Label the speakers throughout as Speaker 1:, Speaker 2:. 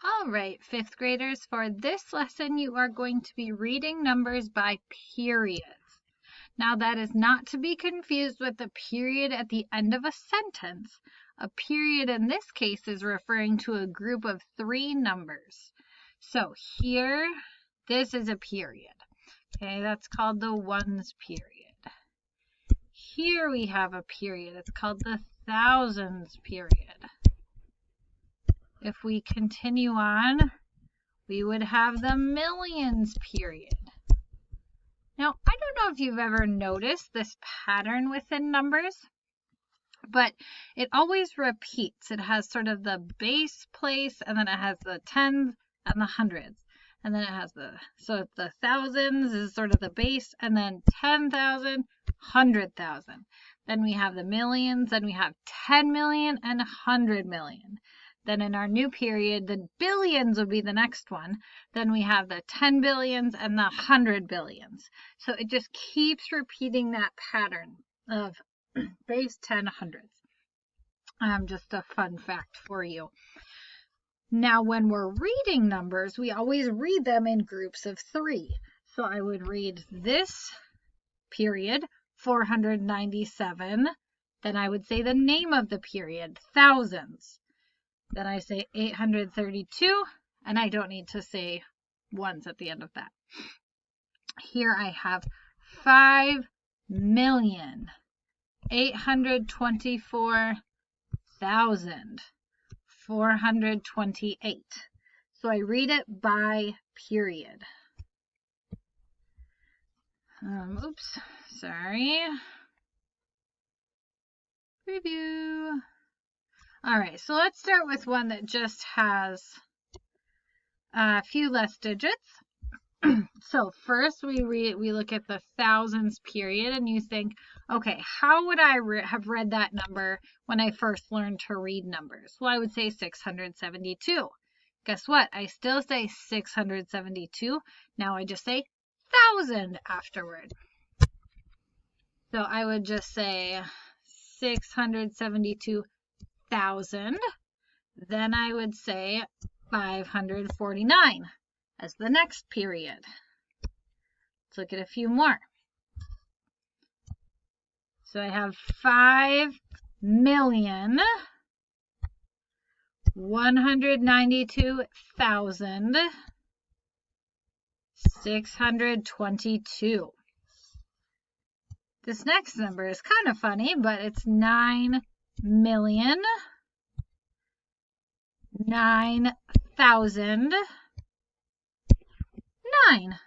Speaker 1: All right, fifth graders, for this lesson you are going to be reading numbers by periods. Now that is not to be confused with the period at the end of a sentence. A period in this case is referring to a group of three numbers. So here, this is a period. Okay, that's called the ones period. Here we have a period. It's called the thousands period. If we continue on, we would have the millions period. Now, I don't know if you've ever noticed this pattern within numbers, but it always repeats. It has sort of the base place, and then it has the tens and the hundreds. And then it has so the thousands is sort of the base, and then 10,000, 100,000. Then we have the millions, then we have 10 million and 100 million. Then in our new period, the billions would be the next one. Then we have the 10 billions and the 100 billions. So it just keeps repeating that pattern of base 10 hundreds. Just a fun fact for you. Now, when we're reading numbers, we always read them in groups of three. So I would read this period, 497. Then I would say the name of the period, thousands. Then I say 832, and I don't need to say ones at the end of that. Here I have 5,824,428. So I read it by period. Oops, sorry. Preview. All right, so let's start with one that just has a few less digits. So first we look at the thousands period, and you think, okay, how would I have read that number when I first learned to read numbers? Well, I would say 672. Guess what? I still say 672. Now I just say 1,000 afterward. So I would just say 672,000. Then I would say 549 as the next period. Let's look at a few more. So I have 5,192,622. This next number is kind of funny, but it's 9,009,009.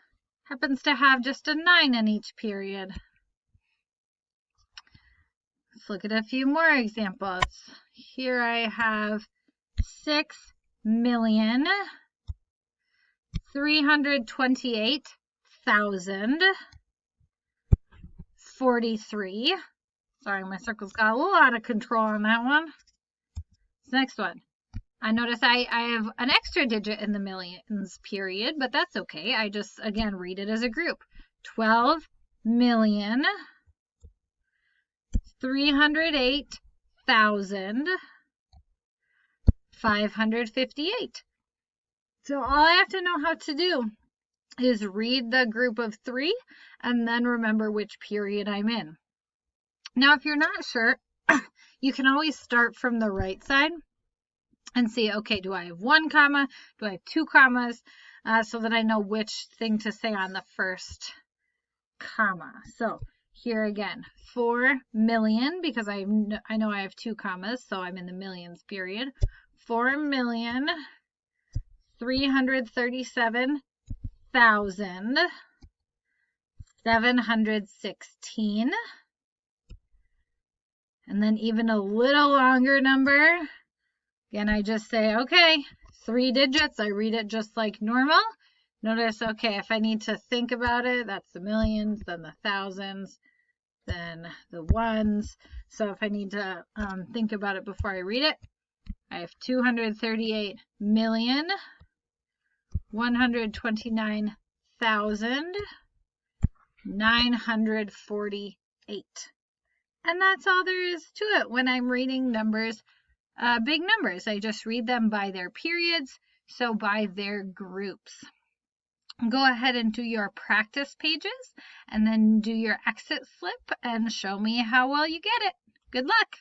Speaker 1: Happens to have just a 9 in each period. Let's look at a few more examples. Here I have 6,328,043. Sorry, my circle's got a little out of control on that one. This next one. I notice I have an extra digit in the millions period, but that's okay. I just, again, read it as a group. 12,308,558. So all I have to know how to do is read the group of three and then remember which period I'm in. Now, if you're not sure, you can always start from the right side and see, okay, do I have 1 comma? Do I have 2 commas? So that I know which thing to say on the first comma. So here again, 4 million, because I know I have 2 commas, so I'm in the millions period. 4,337,716. And then even a little longer number. Again, I just say, okay, 3 digits. I read it just like normal. Notice, okay, if I need to think about it, that's the millions, then the thousands, then the ones. So if I need to think about it before I read it, I have 238,129,948. And that's all there is to it when I'm reading numbers, big numbers. I just read them by their periods. so by their groups. Go ahead and do your practice pages and then do your exit slip and show me how well you get it. Good luck!